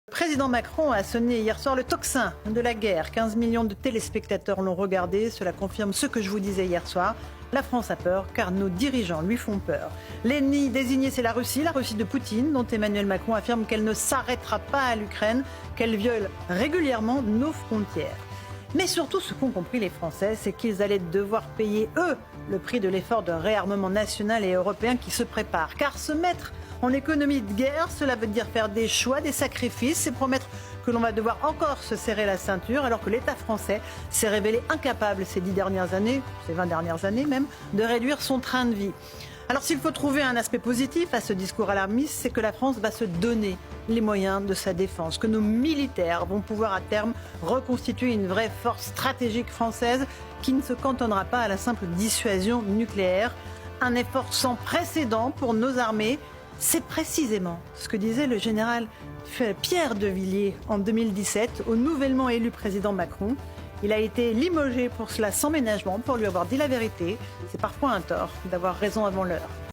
Le président Macron a sonné hier soir le tocsin de la guerre. 15 millions de téléspectateurs l'ont regardé. Cela confirme ce que je vous disais hier soir. La France a peur car nos dirigeants lui font peur. L'ennemi désigné, c'est la Russie de Poutine, dont Emmanuel Macron affirme qu'elle ne s'arrêtera pas à l'Ukraine, qu'elle viole régulièrement nos frontières. Mais surtout, ce qu'ont compris les Français, c'est qu'ils allaient devoir payer, eux, le prix de l'effort de réarmement national et européen qui se prépare. Car se mettre en économie de guerre, cela veut dire faire des choix, des sacrifices, c'est promettre que l'on va devoir encore se serrer la ceinture, alors que l'État français s'est révélé incapable ces 10 dernières années, ces 20 dernières années même, de réduire son train de vie. Alors s'il faut trouver un aspect positif à ce discours alarmiste, c'est que la France va se donner les moyens de sa défense, que nos militaires vont pouvoir à terme reconstituer une vraie force stratégique française qui ne se cantonnera pas à la simple dissuasion nucléaire. Un effort sans précédent pour nos armées. C'est précisément ce que disait le général Pierre de Villiers en 2017 au nouvellement élu président Macron. Il a été limogé pour cela sans ménagement, pour lui avoir dit la vérité. C'est parfois un tort d'avoir raison avant l'heure.